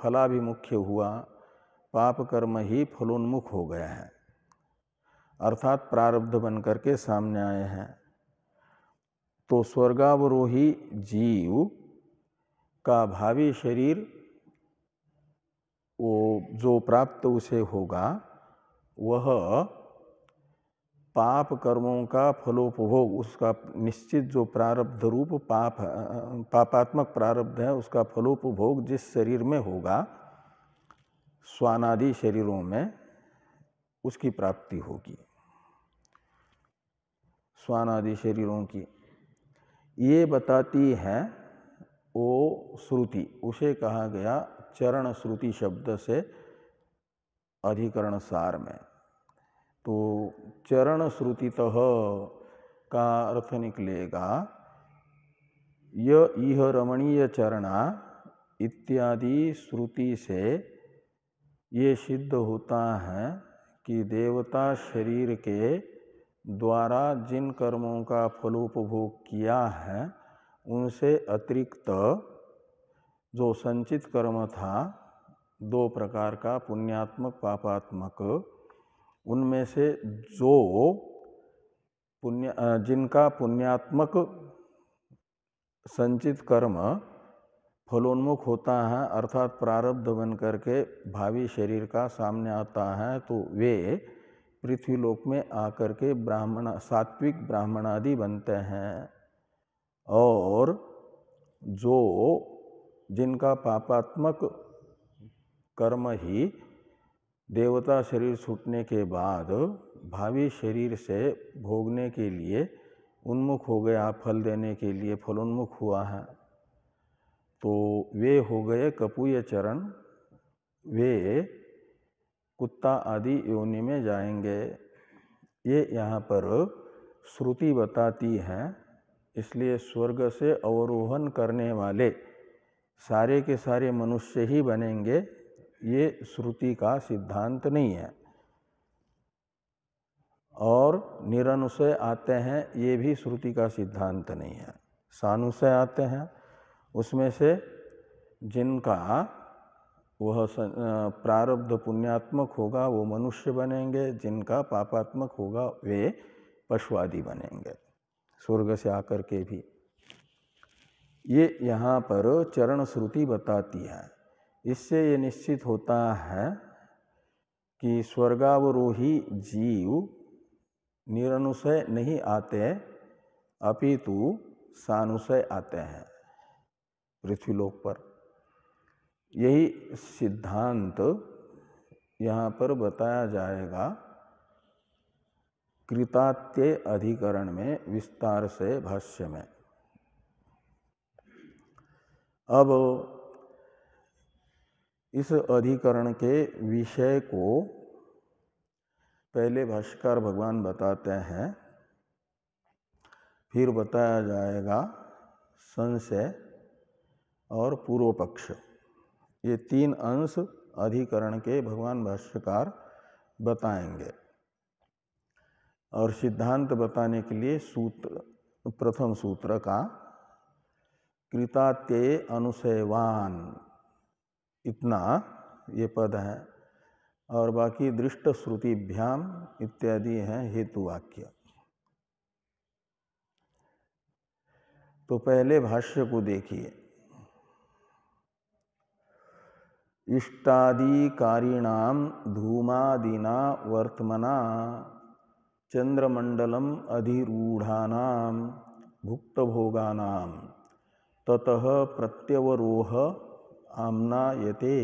Speaker 1: फलाभिमुख्य हुआ, पाप कर्म ही फलोन्मुख हो गए हैं, अर्थात प्रारब्ध बन करके सामने आए हैं। तो स्वर्गावरोही जीव का भावी शरीर वो जो प्राप्त उसे होगा वह पाप कर्मों का फलोपभोग, उसका निश्चित जो प्रारब्ध रूप पापात्मक प्रारब्ध है उसका फलोपभोग जिस शरीर में होगा, स्वानादि शरीरों में, उसकी प्राप्ति होगी। स्वानादि शरीरों की ये बताती है वो श्रुति, उसे कहा गया चरण श्रुति शब्द से अधिकरण सार में। तो चरण श्रुतितः का अर्थ निकलेगा इह रमणीय चरणा इत्यादि श्रुति से ये सिद्ध होता है कि देवता शरीर के द्वारा जिन कर्मों का फलोपभोग किया है उनसे अतिरिक्त जो संचित कर्म था, दो प्रकार का, पुण्यात्मक पापात्मक, उनमें से जो जिनका पुण्यात्मक संचित कर्म फलोन्मुख होता है अर्थात प्रारब्ध बन करके भावी शरीर का सामने आता है, तो वे पृथ्वीलोक में आकर के सात्विक ब्राह्मणादि बनते हैं। और जो जिनका पापात्मक कर्म ही देवता शरीर छूटने के बाद भावी शरीर से भोगने के लिए उन्मुख हो गया, फल देने के लिए फलोन्मुख हुआ है, तो वे हो गए कपूय चरण, वे कुत्ता आदि योनि में जाएंगे। ये यहाँ पर श्रुति बताती है। इसलिए स्वर्ग से अवरोहण करने वाले सारे के सारे मनुष्य ही बनेंगे, ये श्रुति का सिद्धांत नहीं है। और निरनुशय आते हैं, ये भी श्रुति का सिद्धांत नहीं है। सानुशय आते हैं, उसमें से जिनका वह प्रारब्ध पुण्यात्मक होगा वो मनुष्य बनेंगे, जिनका पापात्मक होगा वे पशुआदि बनेंगे, स्वर्ग से आकर के भी। ये यहाँ पर चरण श्रुति बताती है। इससे ये निश्चित होता है कि स्वर्गावरोही जीव निरनुशय नहीं आते, अपितु सानुशय आते हैं पृथ्वीलोक पर। यही सिद्धांत यहाँ पर बताया जाएगा कृतात्य अधिकरण में विस्तार से भाष्य में। अब इस अधिकरण के विषय को पहले भाष्यकार भगवान बताते हैं, फिर बताया जाएगा संशय और पूर्व पक्ष। ये तीन अंश अधिकरण के भगवान भाष्यकार बताएंगे। और सिद्धांत बताने के लिए सूत्र, प्रथम सूत्र का कृतात्यये अनुशयवान, इतना ये पद है, और बाकी दृष्ट श्रुतिभ्याम इत्यादि हैं हेतुवाक्य। तो पहले भाष्य को देखिए। इष्टादिकारिणाम धूमादिना वर्तमना चंद्रमंडलम अधिरूढ़ानाम भुक्तभोगानाम ततः प्रत्यवरोह आम्नायते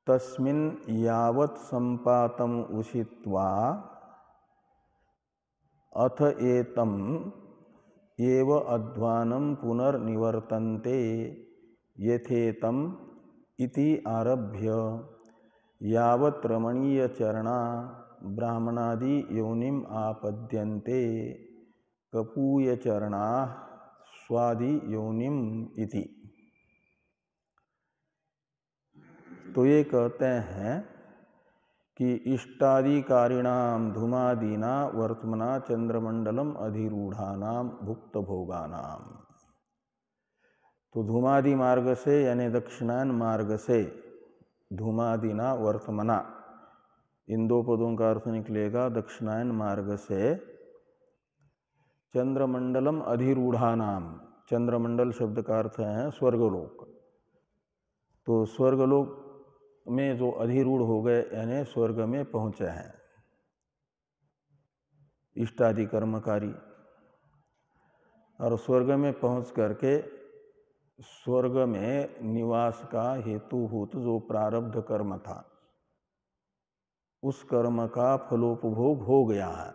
Speaker 1: तस्मिन् यावत् संपातम उषित्वा अथ एतम एव अध्वानं पुनर्निवर्तन्ते यथेतम इति आरभ्य यावत् रमणीय चरणा ब्राह्मणादि योनिम आपद्यन्ते कपूय चरणा स्वादि योनिम इति। तो ये कहते हैं कि इष्टादिकारिणाम धूमादीना वर्तमना चंद्रमंडलम अधिरूढ़ानाम भुक्त भोगानाम। तो धूमादि मार्ग से यानी दक्षिणायन मार्ग से धूमादिना वर्तमना, इन दो पदों का अर्थ निकलेगा दक्षिणायन मार्ग से चंद्रमंडलम अधिरूढ़ानाम, चंद्रमंडल शब्द का अर्थ है स्वर्गलोक। तो स्वर्गलोक में जो अधिरूढ़ हो गए यानी स्वर्ग में पहुँचे हैं इष्टादि कर्मकारी, और स्वर्ग में पहुँच करके स्वर्ग में निवास का हेतुभूत जो प्रारब्ध कर्म था उस कर्म का फलोपभोग हो गया है,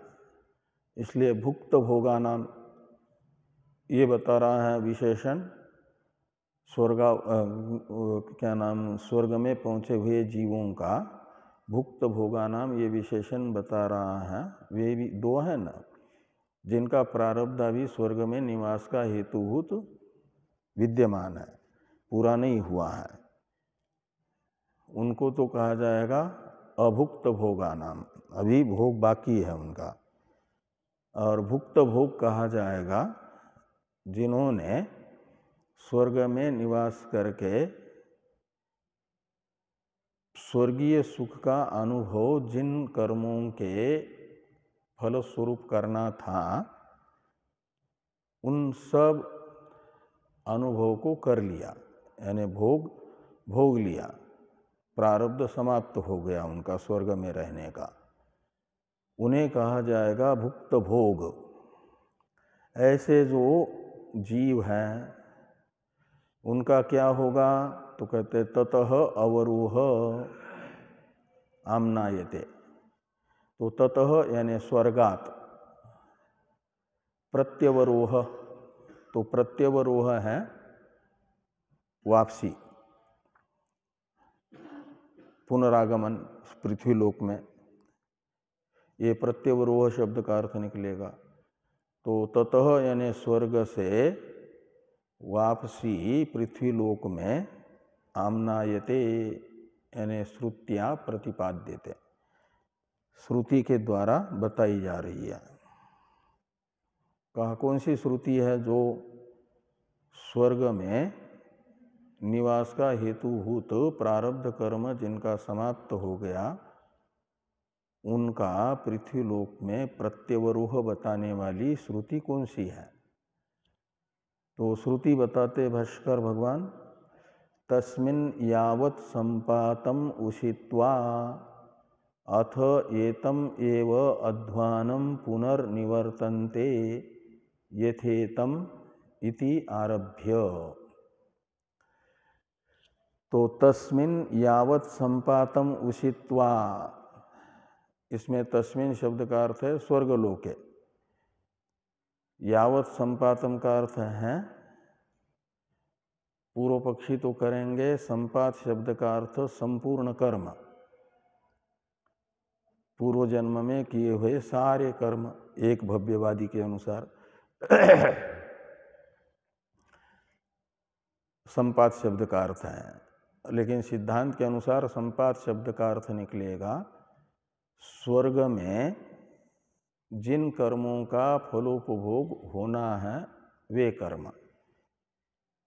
Speaker 1: इसलिए भुक्त भोगा नाम ये बता रहा है विशेषण। स्वर्ग में पहुँचे हुए जीवों का भुक्त भोगा नाम ये विशेषण बता रहा है। वे भी दो है ना, जिनका प्रारब्ध अभी स्वर्ग में निवास का हेतुभूत विद्यमान है, पूरा नहीं हुआ है, उनको तो कहा जाएगा अभुक्त भोगा नाम, अभी भोग बाकी है उनका। और भुक्त भोग कहा जाएगा जिन्होंने स्वर्ग में निवास करके स्वर्गीय सुख का अनुभव जिन कर्मों के फलस्वरूप करना था उन सब अनुभव को कर लिया, यानी भोग लिया, प्रारब्ध समाप्त हो गया उनका स्वर्ग में रहने का, उन्हें कहा जाएगा भुक्त भोग। ऐसे जो जीव हैं उनका क्या होगा, तो कहते ततः अवरोह आमनायते। तो ततः यानी स्वर्गात, प्रत्यवरोह, तो प्रत्यवरोह है वापसी, पुनरागमन पृथ्वीलोक में, ये प्रत्यवरोह शब्द का अर्थ निकलेगा। तो ततः यानी स्वर्ग से वापसी पृथ्वीलोक में आमनायते यानी श्रुतियाँ प्रतिपाद्यते, श्रुति के द्वारा बताई जा रही है। कहा कौन सी श्रुति है, जो स्वर्ग में निवास का हेतुभूत प्रारब्ध कर्म जिनका समाप्त हो गया उनका पृथ्वीलोक में प्रत्यवरोह बताने वाली श्रुति कौन सी है। तो श्रुति बताते भाष्कर भगवान, तस्मिन् यावत् संपातम उषित्वा अथ एतम एव अध्वानं पुनर्निवर्तन्ते यथेतम इति आरभ्य। तो तस्मिन् यावत् संपातम उषित्वा, इसमें तस्मिन् शब्द का अर्थ है स्वर्गलोके, यावत् संपातम का अर्थ है, पूर्व पक्षी तो करेंगे संपात शब्द का अर्थ संपूर्ण कर्म, पूर्व जन्म में किए हुए सारे कर्म, एक भव्यवादी के अनुसार संपात शब्द का अर्थ है। लेकिन सिद्धांत के अनुसार संपात शब्द का अर्थ निकलेगा स्वर्ग में जिन कर्मों का फलोपभोग होना है वे कर्म,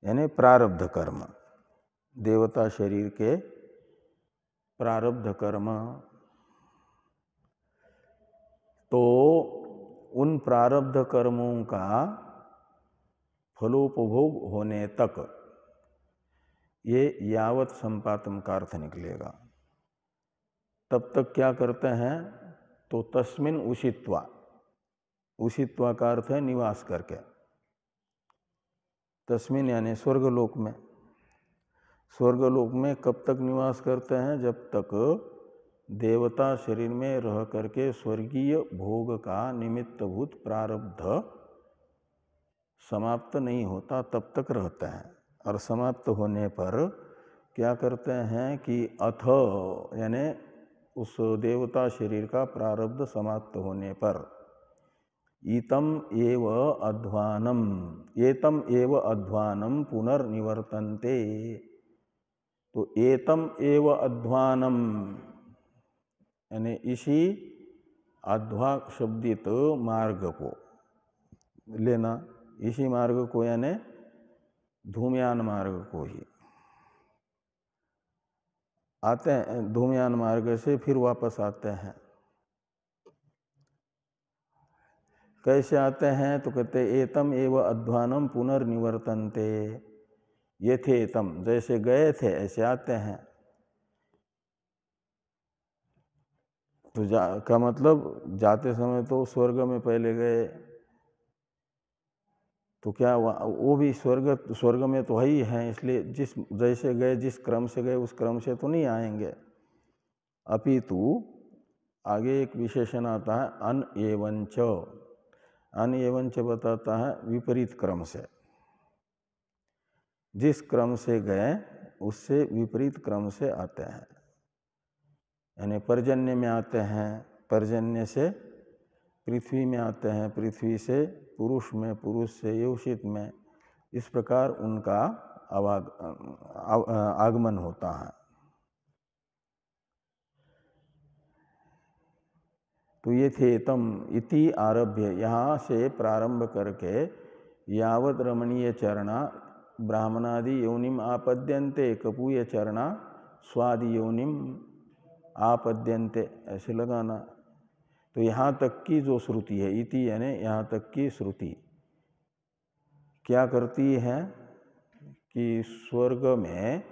Speaker 1: यानी प्रारब्ध कर्म, देवता शरीर के प्रारब्ध कर्म। तो उन प्रारब्ध कर्मों का फलोपभोग होने तक ये यावत् संपातम का अर्थ निकलेगा। तब तक क्या करते हैं, तो तस्मिन् उषित्वा, उषित्वा का अर्थ है निवास करके, तस्मिन् यानी स्वर्गलोक में। स्वर्गलोक में कब तक निवास करते हैं, जब तक देवता शरीर में रह करके स्वर्गीय भोग का निमित्तभूत प्रारब्ध समाप्त नहीं होता तब तक रहते हैं। और समाप्त होने पर क्या करते हैं कि अथ यानी उस देवता शरीर का प्रारब्ध समाप्त होने पर ईतम एव अध्वानम, एतम एव अध्वानम पुनर्निवर्तन्ते। तो एतम एव अध्वानम यानी इसी अध्वा शब्दित मार्ग को लेना, इसी मार्ग को यानी धूमयान मार्ग को ही आते हैं, धूमयान मार्ग से फिर वापस आते हैं। कैसे आते हैं? तो कहते एतम एव अध्वानम पुनर्निवर्तन्ते, यथेतम, जैसे गए थे ऐसे आते हैं। तो का मतलब जाते समय तो स्वर्ग में पहले गए, तो क्या वो भी स्वर्ग में तो ही हैं, इसलिए जैसे गए, जिस क्रम से गए उस क्रम से तो नहीं आएंगे। अपितु आगे एक विशेषण आता है अन एवंच। अन एवंच बताता है विपरीत क्रम से, जिस क्रम से गए उससे विपरीत क्रम से आते हैं। यानी पर्जन्य में आते हैं, पर्जन्य से पृथ्वी में आते हैं, पृथ्वी से पुरुष में, पुरुष से योषित में, इस प्रकार उनका आगमन होता है। तो ये थे तम इति आरभ्य, यहाँ से प्रारंभ करके यावत रमणीय चरणा ब्राह्मणादि योनिम आपद्यन्ते कपूय चरणा स्वादि योनिम आपद्यन्ते, ऐसे लगाना। तो यहाँ तक की जो श्रुति है, इति यानी यहाँ तक की श्रुति क्या करती है कि स्वर्ग में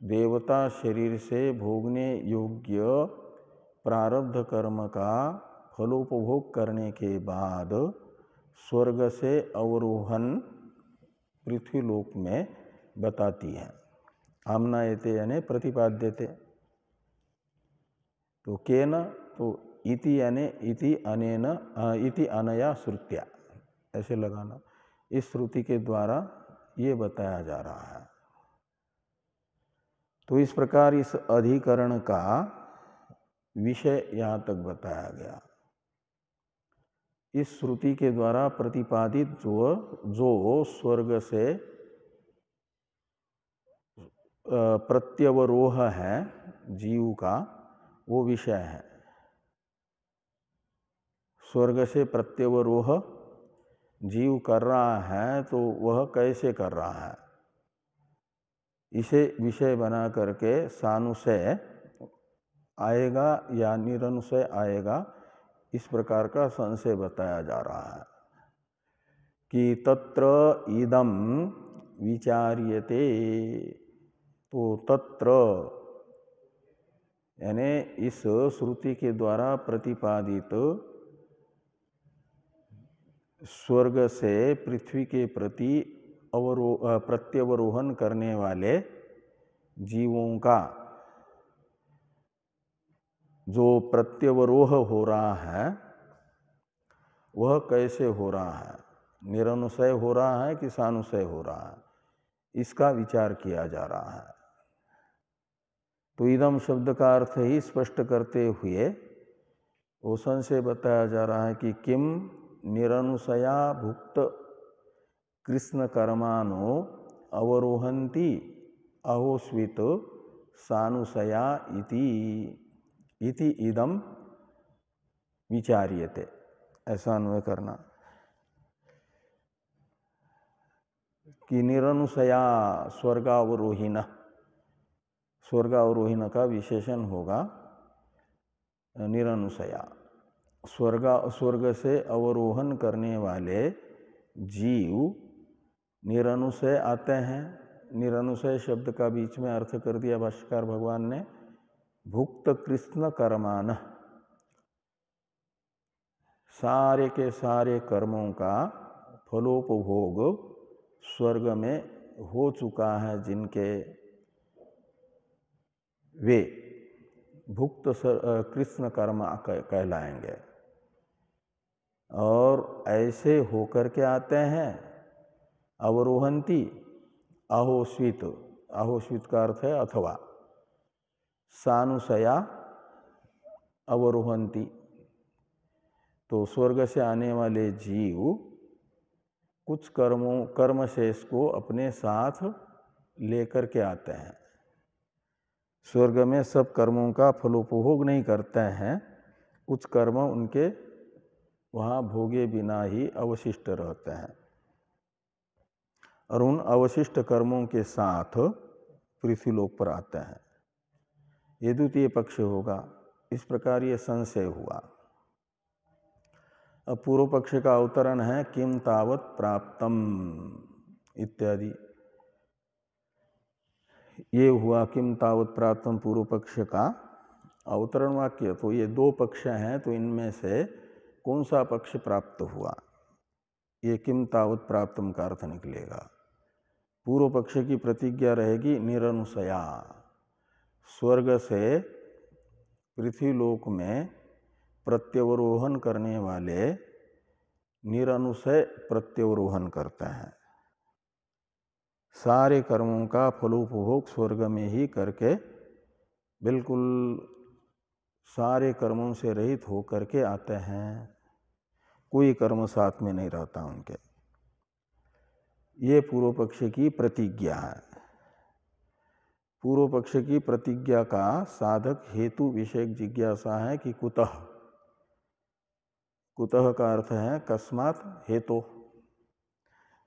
Speaker 1: देवता शरीर से भोगने योग्य प्रारब्ध कर्म का फलोपभोग करने के बाद स्वर्ग से अवरोहन पृथ्वीलोक में बताती है। आमनायते यानी प्रतिपाद्यते। तो केन, तो इति यानी इति अनेन, इति अनया श्रुत्या, ऐसे लगाना। इस श्रुति के द्वारा ये बताया जा रहा है। तो इस प्रकार इस अधिकरण का विषय यहाँ तक बताया गया। इस श्रुति के द्वारा प्रतिपादित जो स्वर्ग से प्रत्यवरोह है जीव का, वो विषय है। स्वर्ग से प्रत्यवरोह जीव कर रहा है, तो वह कैसे कर रहा है, इसे विषय बना करके सानुशय आएगा या निरनुशय आएगा, इस प्रकार का संशय बताया जा रहा है कि तत्र इदम विचार्यते। तो तत्र यानी इस श्रुति के द्वारा प्रतिपादित स्वर्ग से पृथ्वी के प्रति प्रत्यवरोहन करने वाले जीवों का जो प्रत्यवरोह हो रहा है, वह कैसे हो रहा है, निरनुशय हो रहा है कि सानुशय हो रहा है, इसका विचार किया जा रहा है। तो इदम शब्द का अर्थ ही स्पष्ट करते हुए वो संशय बताया जा रहा है कि किम निरनुशया भुक्त कृष्ण कर्मानो अवरोहंती अहोस्वित सानुशया इति इदम विचार्यते, ऐसा अन्वय करना कि निरनुशया स्वर्गावरोहिन, स्वर्गावरोहिन का विशेषण होगा निरनुशया। स्वर्ग से अवरोहन करने वाले जीव निरनुशय आते हैं। निरनुशय शब्द का बीच में अर्थ कर दिया भाष्यकार भगवान ने, भुक्त कृष्ण कर्मान, सारे के सारे कर्मों का फलोपभोग स्वर्ग में हो चुका है जिनके, वे भुक्त कृष्ण कर्म कहलाएंगे। और ऐसे होकर के आते हैं अवरोहंती अहोस्वित, अहोस्वित का अर्थ है अथवा, सानुशया अवरोहंती, तो स्वर्ग से आने वाले जीव कुछ कर्मशेष को अपने साथ लेकर के आते हैं। स्वर्ग में सब कर्मों का फलोपभोग नहीं करते हैं, कुछ कर्म उनके वहाँ भोगे बिना ही अवशिष्ट रहते हैं और उन अवशिष्ट कर्मों के साथ पृथ्वीलोक पर आते हैं। ये द्वितीय पक्ष होगा। इस प्रकार ये संशय हुआ। अब पूर्व पक्ष का अवतरण है किम तावत प्राप्तम इत्यादि। ये हुआ किम तावत प्राप्तम पूर्व पक्ष का अवतरण वाक्य। तो ये दो पक्ष हैं, तो इनमें से कौन सा पक्ष प्राप्त हुआ, ये किम तावत प्राप्तम का अर्थ निकलेगा। पूर्व पक्ष की प्रतिज्ञा रहेगी निरनुसया, स्वर्ग से पृथ्वीलोक में प्रत्यवरोहण करने वाले निरनुसय प्रत्यवरोहण करते हैं। सारे कर्मों का फलोपभोग स्वर्ग में ही करके बिल्कुल सारे कर्मों से रहित होकर के आते हैं, कोई कर्म साथ में नहीं रहता उनके। ये पूर्व पक्ष की प्रतिज्ञा है। पूर्व पक्ष की प्रतिज्ञा का साधक हेतु विषयक जिज्ञासा है कि कुतः। कुतः का अर्थ है कस्मात् हेतु,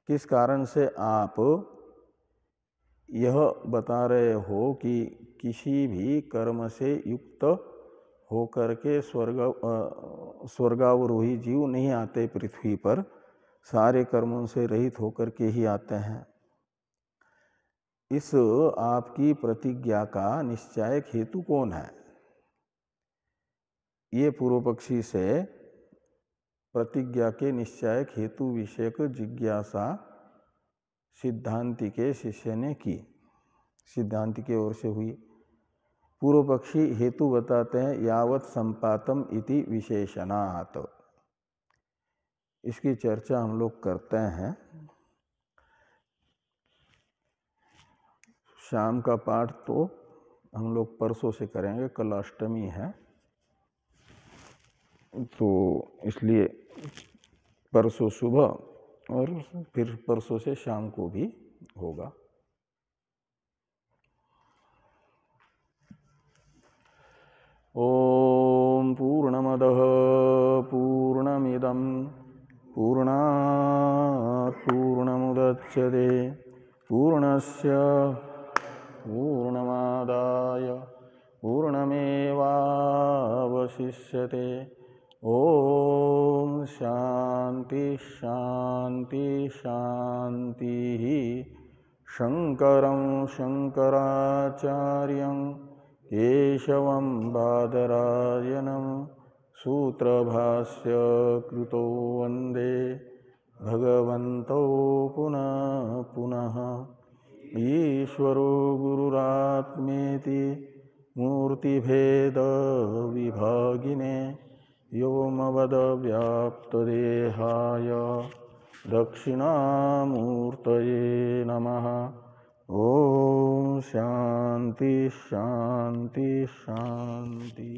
Speaker 1: किस कारण से आप यह बता रहे हो कि किसी भी कर्म से युक्त होकर के स्वर्गावरोही जीव नहीं आते पृथ्वी पर, सारे कर्मों से रहित होकर के ही आते हैं। इस आपकी प्रतिज्ञा का निश्चायक हेतु कौन है? ये पूर्व पक्षी से प्रतिज्ञा के निश्चायक हेतु विषयक जिज्ञासा सिद्धांति के शिष्य ने की, सिद्धांति की ओर से हुई। पूर्व पक्षी हेतु बताते हैं यावत संपातम इति विशेषणात्। इसकी चर्चा हम लोग करते हैं। शाम का पाठ तो हम लोग परसों से करेंगे, कल अष्टमी है, तो इसलिए परसों सुबह और फिर परसों से शाम को भी होगा। ओम पूर्णमदः पूर्णमिदं पूर्णात् पूर्णमुदच्यते पूर्णस्य पूर्णमादाय पूर्णमेवावशिष्यते। ओम शांति शांति शांति। शंकरं शंकराचार्यं केशवं बादरायणं सूत्रभाष्य कृतो वंदे भगवन्तौ पुनः पुनः। ईश्वरो गुरुरात्मेति मूर्तिभेद विभागिने व्योमवद्व्याप्तदेहाय दक्षिणामूर्तये नमः। ओम शांति शांति शांति।